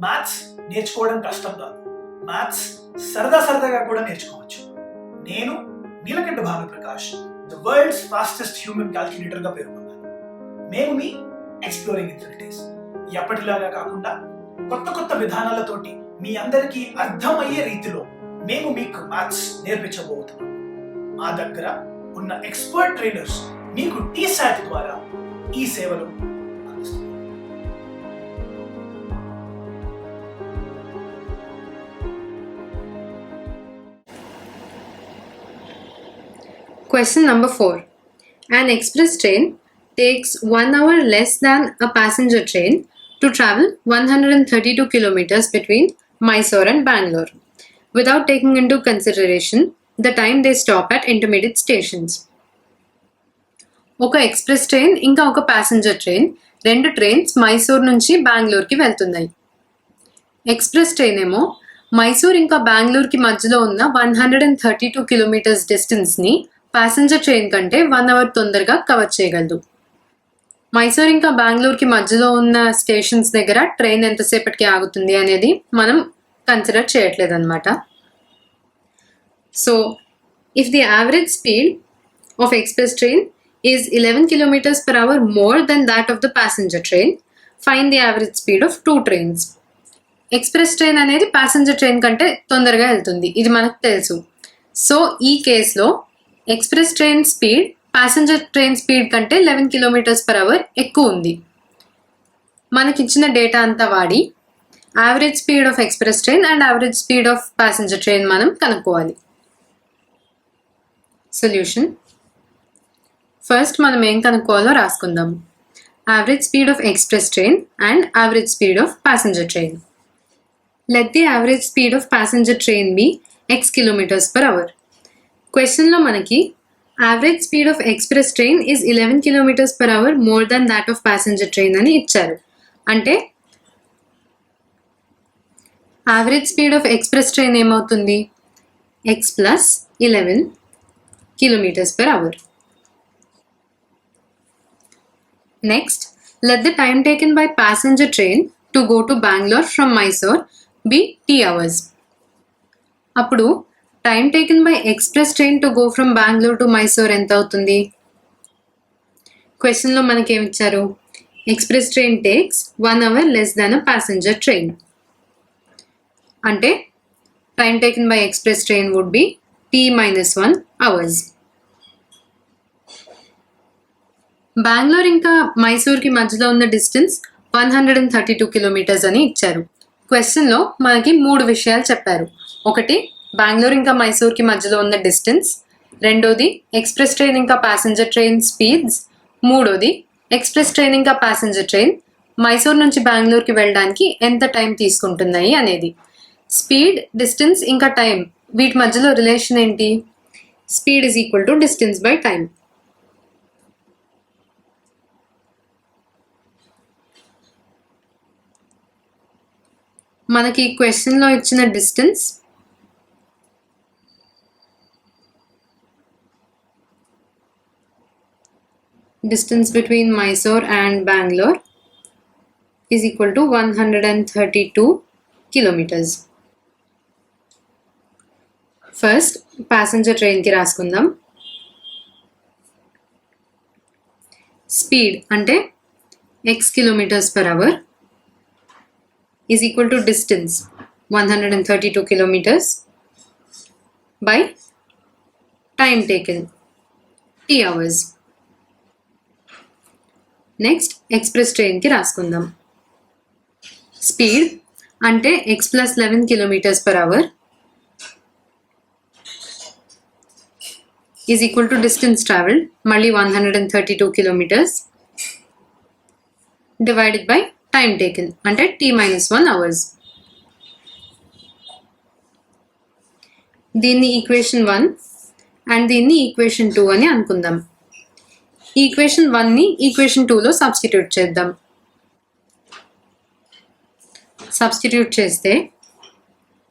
Maths నేర్చుకోవడం కష్టం కాదు. మ్యాథ్స్ సరదాగా కూడా నేర్చుకోవచ్చు. నేను Neelakantha Bhanu Prakash, the world's fastest human calculator గా పేరు పొందాను. మేము మీ ఎక్స్ప్లోరింగ్ ఇన్ఫినిటీస్. ఎప్పటిలాగా కాకుండా కొత్త విధానాలతోటి మీ అందరికీ అర్థమయ్యే రీతిలో మేము మీకు మ్యాథ్స్ నేర్పించబోతున్నాం. మా దగ్గర ఉన్న ఎక్స్పర్ట్ ట్రైనర్స్ మీకు టీసాట్ ద్వారా ఈ సేవలు అందిస్తున్నారు. Question number 4. An express train takes 1 hour less than a passenger train to travel 132 kilometers between Mysore and Bangalore, without taking into consideration the time they stop at intermediate stations. ఒక express train ఇంకా ఒక passenger train, రెండు trains Mysore నుంచి బెంగళూరుకి వెళ్తున్నాయి. Express train ఏమో మైసూర్ ఇంకా బెంగళూరుకి మధ్యలో ఉన్న 132 కిలోమీటర్స్ డిస్టెన్స్ని ప్యాసింజర్ ట్రైన్ కంటే 1 అవర్ తొందరగా కవర్ చేయగలదు. మైసూర్ ఇంకా బెంగళూరుకి మధ్యలో ఉన్న స్టేషన్స్ దగ్గర ట్రైన్ ఎంతసేపటికి ఆగుతుంది అనేది మనం కన్సిడర్ చేయట్లేదు అనమాట. So if the average speed of express train is 11 kilometers per hour more than that of the passenger train, find the average speed of two trains. Express train అనేది passenger train కంటే తొందరగా వెళ్తుంది, ఇది మనకు తెలుసు. So ఈ కేసులో express train speed passenger train speed కంటే 11 కిలోమీటర్స్ పర్ అవర్ ఎక్కువ ఉంది. మనకిచ్చిన డేటా అంతా వాడి average speed of express train and average speed of passenger train మనం కనుక్కోవాలి. సొల్యూషన్. ఫస్ట్ మనం ఏం కనుక్కోవాలో రాసుకుందాం. Average speed of express train and average speed of passenger train. Let the average speed of passenger train be x kilometres per hour. క్వశ్చన్లో మనకి average speed of express train is 11 kilometres per hour more than that of passenger train అని ఇచ్చారు. అంటే average speed of express train ఏమవుతుంది? x plus 11 kilometres per hour. Next, let the time taken by passenger train to go to Bangalore from Mysore be t hours. అప్పుడు time taken by express train to go from Bengaluru to Mysore ఎంత అవుతుంది? క్వశ్చన్లో మనకి ఏమి ఇచ్చారు? Express train takes 1 hour less than a passenger train. అంటే time taken by express train would be t-1 hours. Bengaluru ఇంకా మైసూర్కి మధ్యలో ఉన్న డిస్టెన్స్ 132 కిలోమీటర్స్ అని ఇచ్చారు. క్వశ్చన్లో మనకి 3 విషయాలు చెప్పారు. ఒకటి బెంగళూరు ఇంకా మైసూర్కి మధ్యలో ఉన్న డిస్టెన్స్, రెండోది ఎక్స్ప్రెస్ ట్రైన్ ఇంకా ప్యాసింజర్ ట్రైన్ స్పీడ్స్, మూడోది ఎక్స్ప్రెస్ ట్రైన్ ఇంకా ప్యాసింజర్ ట్రైన్ మైసూర్ నుంచి బెంగళూరుకి వెళ్ళడానికి ఎంత టైం తీసుకుంటున్నాయి అనేది. స్పీడ్, డిస్టెన్స్ ఇంకా టైం వీటి మధ్యలో రిలేషన్ ఏంటి? Speed is equal to distance by time. మనకి ఈ క్వశ్చన్లో ఇచ్చిన distance between Mysore and Bengaluru is equal to 132 kilometres. First passenger ట్రైన్కి రాసుకుందాం. స్పీడ్ అంటే x kilometres per hour is equal to distance 132 kilometers by time taken t hours. Next express train ki రాసుకుందాం. Speed అంటే x plus 11 kilometers per hour is equal to distance traveled మళ్ళీ 132 kilometers divided by time taken అంటే t-1 hours. దీన్ని equation 1 and దీన్ని equation 2 అని అనుకుందాం. Equation 1ని equation 2లో substitute చేద్దాం. సబ్స్టిట్యూట్ చేస్తే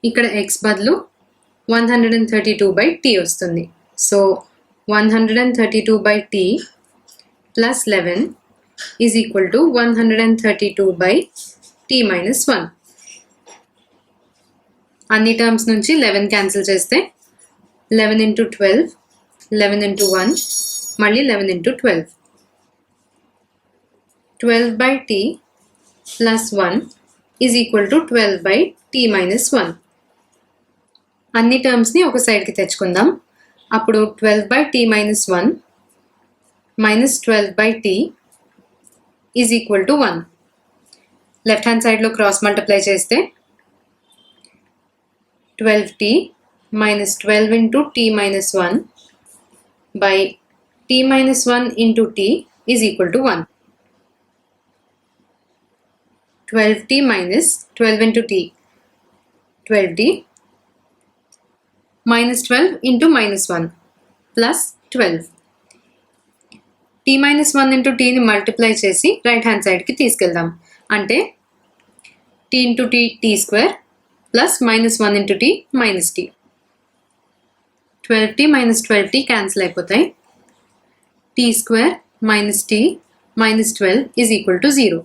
ఇక్కడ x బదులు 132/t వస్తుంది. So 132/t plus 11 is equal to 132 by t minus 1. అన్ని టర్మ్స్ నుంచి 11 క్యాన్సిల్ చేస్తే 11 into 12, 11 into 1, మళ్ళీ 11 into 12. 12 by t plus 1 is equal to 12 by t minus 1. అన్ని టర్మ్స్ని ఒక సైడ్కి తెచ్చుకుందాం. అప్పుడు 12 by t minus 1 minus 12 by t is equal to 1. Left hand సైడ్లో క్రాస్ మల్టిప్లై చేస్తే 12t minus 12 into t minus 1 by t minus 1 into t is equal to 1. 12t minus 12 into t, 12t minus 12 into minus 1 plus 12. t minus 1 into t ని multiply చేసి right hand సైడ్కి తీసుకెళ్దాం. అంటే t into t t square plus minus 1 into t minus t. 12t minus 12t cancel అయిపోతాయి. t square minus t minus 12 is equal to 0.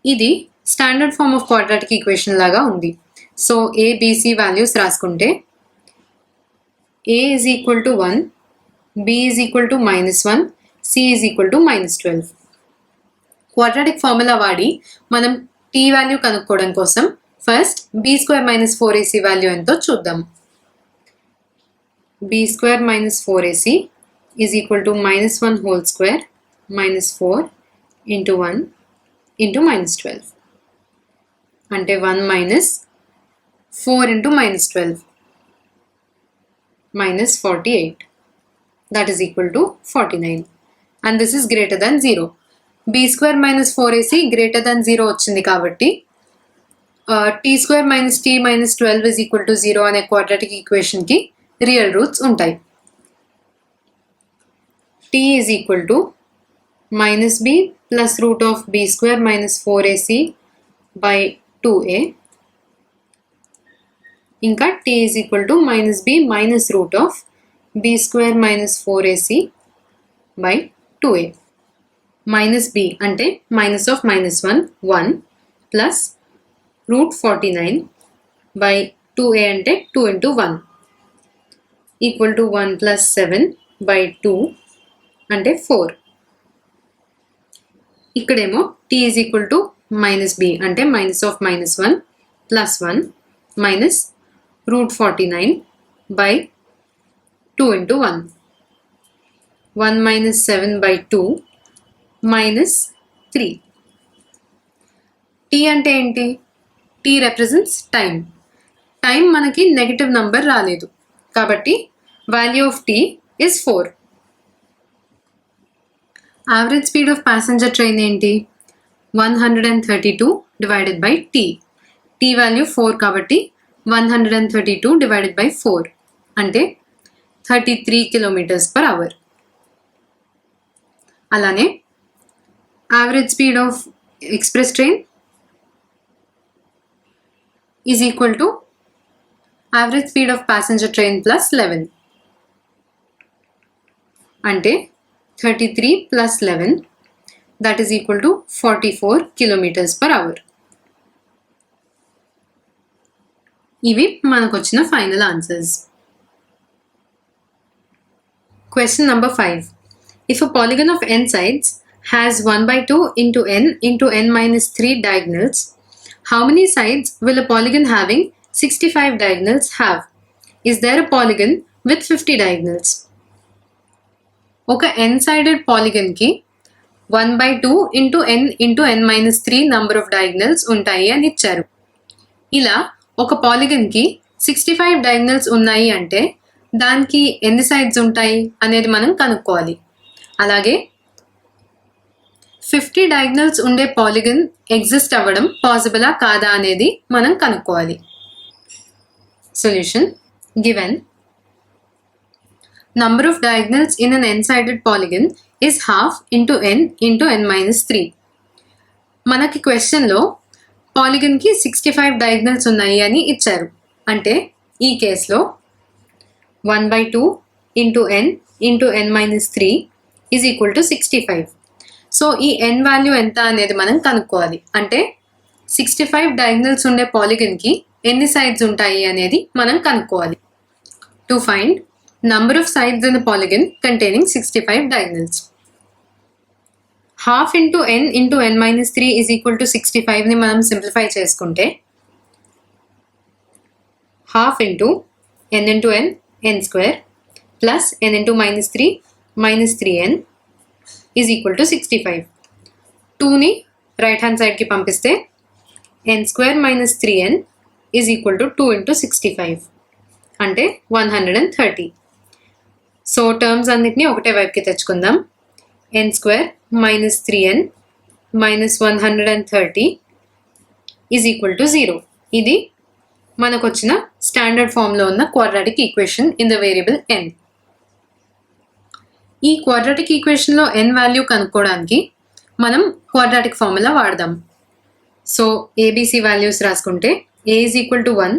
ఇది standard form of quadratic equation లాగా ఉంది. So ABC values రాసుకుంటే a is equal to 1, b is equal to -1, c is equal to -12. Quadratic formula వాడి మనం t value కనుక్కోవడం కోసం first b square minus 4ac value ఎంతో చూద్దాం. b square minus 4ac is equal to -1 whole square minus 4 into 1 into -12. అంటే 1 minus 4 into -12 minus 48. That is equal to 49. And this is greater than 0. b square minus 4ac greater than 0 వచ్చింది కాబట్టి t square minus t minus 12 is equal to 0 అనే quadratic ఈక్వేషన్కి real roots ఉంటాయి. t is equal to minus b plus root of b square minus 4ac by 2a ఇంకా t is equal to minus b minus root of b square minus 4ac by 2a. minus b అంటే minus of -1 1 plus root 49 by 2a అంటే 2 into 1 equal to 1 plus 7 by 2 అంటే 4. ఇక్కడేమో t is equal to minus b అంటే minus of -1 plus 1 minus root 49 by 2 into 1. 1 minus 7 by 2 minus 3. t అంటే ఏంటి? t represents time. Time మనకి negative number రాలేదు కాబట్టి value of t is 4. Average speed of passenger train ఏంటి? 132 divided by t. t value 4 కాబట్టి 132 divided by 4 అంటే 33 km/h. అలానే average speed of express train is equal to average speed of passenger train plus 11 అంటే 33 plus 11 that is equal to 44 km/h. ఇవి మనకు వచ్చిన final answers. Question number 5. If a polygon of n sides has 1/2 into n minus 3 diagonals, how many sides will a polygon having 65 diagonals have? Is there a polygon with 50 diagonals? ఒక n-sided పాలిగన్కి 1/2 into n minus 3 number of diagonals ఉంటాయి అని ఇచ్చారు. ఇలా ఒక పాలిగన్కి 65 diagonals ఉన్నాయి అంటే దానికి ఎన్ని సైడ్స్ ఉంటాయి అనేది మనం కనుక్కోవాలి. అలాగే 50 diagonals ఉండే పాలిగన్ ఎగ్జిస్ట్ అవ్వడం పాసిబులా కాదా అనేది మనం కనుక్కోవాలి. Solution given number of diagonals in an n-sided polygon is half into n minus 3. మనకి క్వశ్చన్లో పాలిగన్కి 65 diagonals ఉన్నాయి అని ఇచ్చారు. అంటే ఈ కేసులో 1/2 into n minus 3 is equal to 65. So ఈ n వాల్యూ ఎంత అనేది మనం కనుక్కోవాలి. అంటే 65 డయాగ్నల్స్ ఉండే పాలిగన్కి ఎన్ని సైడ్స్ ఉంటాయి అనేది మనం కనుక్కోవాలి. To find number of sides in a polygon containing 65 diagonals. Half into n into n minus 3 is equal to 65 ని మనం సింప్లిఫై చేసుకుంటే half into n into n square plus n into minus 3 minus 3n is equal to 65. 2ని right hand సైడ్కి పంపిస్తే n square minus 3n is equal to 2 into 65 అంటే 130. So terms అన్నిటిని ఒకటే వైపుకి తెచ్చుకుందాం. n square minus 3n minus 130 is equal to 0. ఇది మనకు వచ్చిన స్టాండర్డ్ ఫామ్లో ఉన్న quadratic equation in the variable n. ఈ క్వాడ్రాటిక్ ఈక్వేషన్లో n వాల్యూ కనుక్కోవడానికి మనం క్వాడ్రాటిక్ ఫార్ములా వాడదాం. సో ఏబిసి వాల్యూస్ రాసుకుంటే a is equal to 1,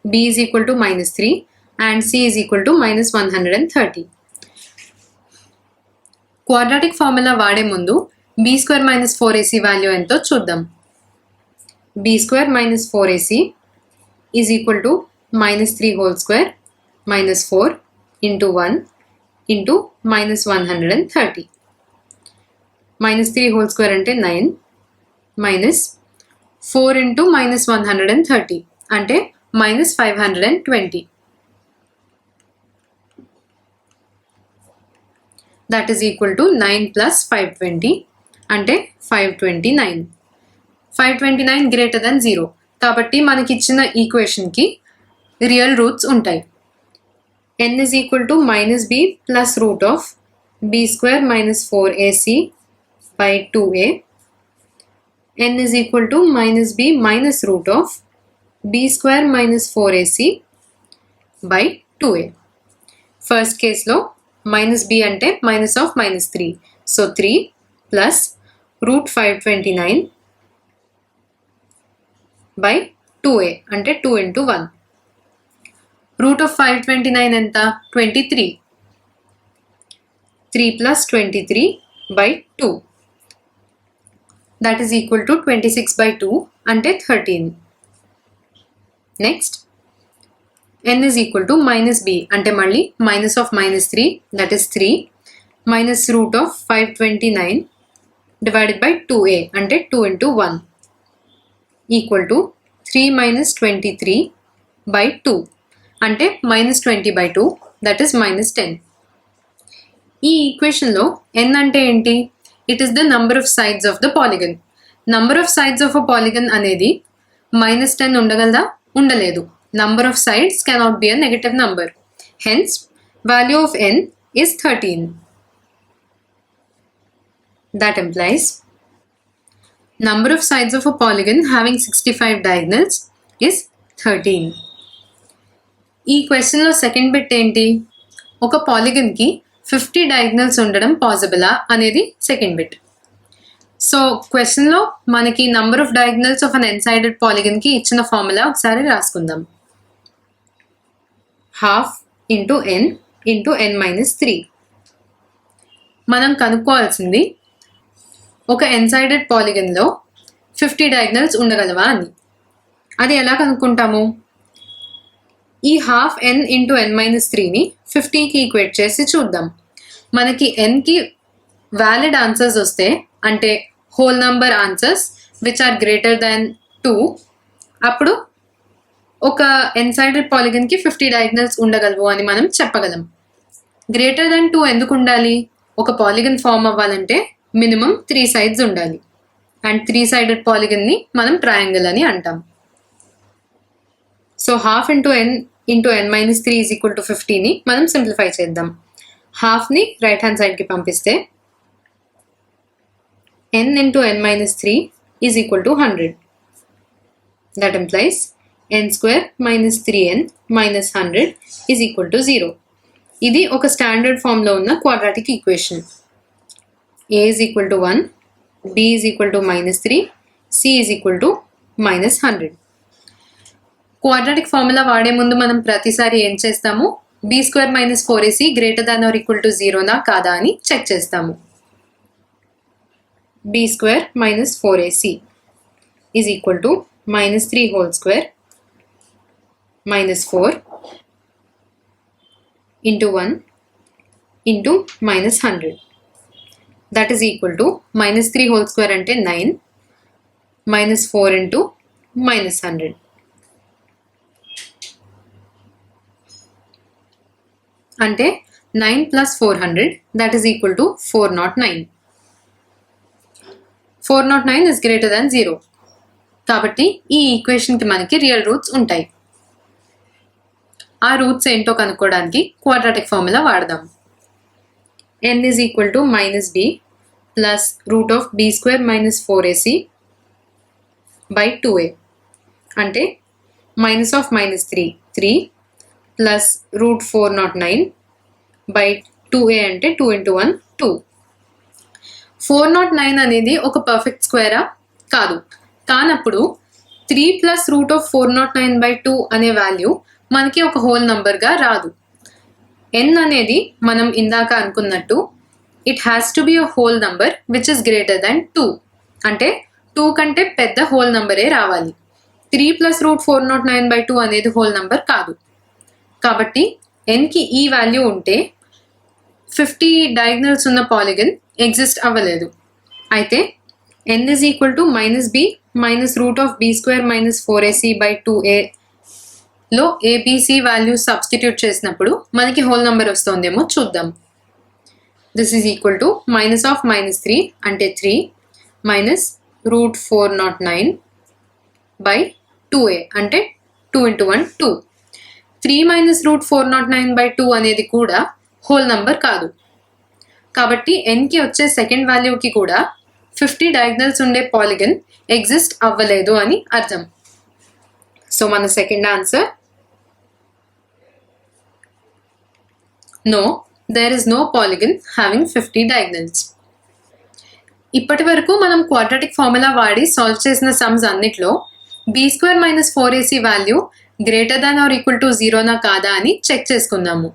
b is equal to minus 3 and c is equal to minus 130. Quadratic formula వాడే ముందు b square minus 4ac value ఎంతో చూద్దాం. b square minus 4ac is equal to minus 3 whole square minus 4 into 1 into minus 130. Minus 3 whole square అంటే 9 minus 4 into minus 130 అంటే minus 520. That is equal to 9 plus 520 అంటే 529. 529 greater than 0 కాబట్టి మనకి ఇచ్చిన ఈక్వేషన్కి real roots ఉంటాయి. n is equal to minus b plus root of b square minus 4ac by 2a. n is equal to minus b minus root of b square minus 4ac by 2a. First కేస్లో minus B అంటే minus of minus 3. So 3 plus root 529 by 2a అంటే 2 into 1. Root of 529 ఎంత? 23. 3 plus 23 by 2 that is equal to 26 by 2 అంటే 13. Next n is equal to minus b అంటే మళ్ళీ minus of minus 3 that is 3 minus root of 529 divided by 2a అంటే 2 into 1 equal to 3 minus 23 by 2 అంటే minus 20 by 2 that is minus 10. ఈ ఈక్వేషన్లో n అంటే ఏంటి? It is the number of sides of the polygon. Number of sides of a polygon అనేది minus 10 ఉండగలదా? ఉండలేదు. Number of sides cannot be a negative number. Hence, value of n is 13. That implies number of sides of a polygon having 65 diagonals is 13. ఈ క్వశ్చన్లో second bit ఏంటి? ఒక పాలిగన్కి 50 diagonals ఉండడం పాసిబులా అనేది second bit. So క్వశ్చన్లో మనకి number of diagonals of an n sided పాలిగన్కి ఇచ్చిన ఫార్ములా ఒకసారి రాసుకుందాం. Half into n into n minus 3. మనం కనుక్కోవాల్సింది ఒక ఎన్ సైడెడ్ పాలిగన్లో 50 డయాగ్నల్స్ ఉండగలవా అని. అది ఎలా కనుక్కుంటాము? ఈ half n into n minus 3ని 50కి ఈక్వేట్ చేసి చూద్దాం. మనకి nకి వ్యాలిడ్ ఆన్సర్స్ వస్తే అంటే whole number answers which are greater than 2 అప్పుడు ఒక ఎన్ సైడెడ్ పాలిగన్కి 50 డయాగ్నల్స్ ఉండగలవు అని మనం చెప్పగలం. గ్రేటర్ దాన్ 2 ఎందుకు ఉండాలి? ఒక పాలిగన్ ఫామ్ అవ్వాలంటే మినిమం 3 సైడ్స్ ఉండాలి. అండ్ 3 సైడెడ్ పాలిగన్ని మనం ట్రయాంగిల్ అని అంటాం. So half into n minus 3 is equal to 50ని మనం సింప్లిఫై చేద్దాం. హాఫ్ని రైట్ హ్యాండ్ సైడ్కి పంపిస్తే n into n minus 3 is equal to 100. That implies n square minus 3n minus 100 is equal to 0. ఇది ఒక స్టాండర్డ్ ఫామ్లో ఉన్న quadratic equation. a is equal to 1, b is equal to minus 3, c is equal to minus 100. Quadratic formula వాడే ముందు మనం ప్రతిసారి ఏం చేస్తాము? b square minus 4ac greater than or equal to 0నా కాదా అని చెక్ చేస్తాము. b square minus 4ac is equal to minus 3 whole square minus 4 into 1 into minus 100. That is equal to minus 3 whole square ante 9 minus 4 into minus 100. అంటే 9 plus 400 that is equal to 409. 409 is greater than 0. కాబట్టి ఈ ఈక్వేషన్కి మనకి real roots ఉంటాయి. ఆ roots ఏంటో కనుక్కోవడానికి quadratic formula వాడదాం. n is equal to minus b plus root of b square minus 4ac by 2a. అంటే minus of minus 3 plus root 409 by 2a అంటే 2 into 1 2. 409 అనేది ఒక పర్ఫెక్ట్ స్క్వేరా? కాదు. కానప్పుడు 3 plus root of 409 by 2 అనే వాల్యూ మనకి ఒక హోల్ నంబర్గా రాదు. n అనేది మనం ఇందాక అనుకున్నట్టు it has to be a whole number which is greater than 2. అంటే 2 కంటే పెద్ద హోల్ నంబరే రావాలి. 3 plus root 409 by 2 అనేది హోల్ నంబర్ కాదు. కాబట్టి nకి ఈ వాల్యూ ఉంటే 50 డయాగ్నల్స్ ఉన్న పాలిగన్ ఎగ్జిస్ట్ అవ్వలేదు. అయితే n is equal to minus b minus root of b square minus 4ac by 2a లో abc వాల్యూ సబ్స్టిట్యూట్ చేసినప్పుడు మనకి హోల్ నెంబర్ వస్తుందేమో చూద్దాం. This is equal to minus of minus 3 అంటే 3 మైనస్ రూట్ 409 బై 2a అంటే 2 into 1 2. 3 minus root 409 by 2 అనేది కూడా whole number కాదు. కాబట్టి nకి వచ్చే సెకండ్ వాల్యూకి కూడా 50 డయాగ్నల్స్ ఉండే పాలిగన్ ఎగ్జిస్ట్ అవ్వలేదు అని అర్థం. సో మన second answer no, there is no polygon having 50 diagonals. ఇప్పటి వరకు మనం క్వాడ్రాటిక్ ఫార్ములా వాడి సాల్వ్ చేసిన సమ్స్ అన్నిట్లో b square minus 4ac value greater than or equal to 0నా కాదా అని చెక్ చేసుకుందాము.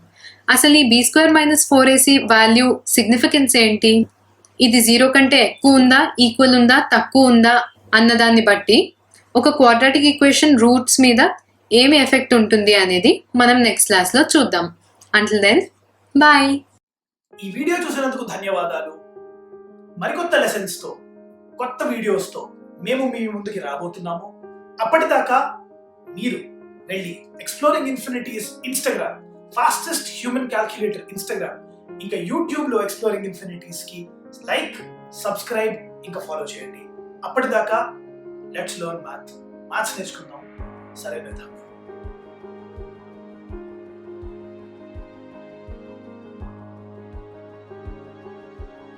అసలు ఈ b square minus 4ac value significance ఏంటి? ఇది 0 కంటే ఎక్కువ ఉందా, ఈక్వల్ ఉందా, తక్కువ ఉందా అన్నదాన్ని బట్టి ఒక క్వాడ్రాటిక్ ఈక్వేషన్ రూట్స్ మీద ఏమి ఎఫెక్ట్ ఉంటుంది అనేది మనం నెక్స్ట్ క్లాస్లో చూద్దాం. Until then, bye. ఈ వీడియో చూసినందుకు ధన్యవాదాలు. మరికొత్త లెసన్స్ తో కొత్త వీడియోస్ తో మేము మీ ముందుకి రాబోతున్నాము. అప్పటిదాకా మీరు వెళ్ళి exploring infinities Instagram, fastest human calculator Instagram, ఇంకా యూట్యూబ్ లో ఎక్స్ప్లోరింగ్ ఇన్ఫినిటీస్ కి లైక్, సబ్స్క్రైబ్ ఇంకా ఫాలో చేయండి. అప్పటిదాకా లెట్స్ లెర్న్ మ్యాథ్స్ నేర్చుకుందాం. సరే వెళ్దాం.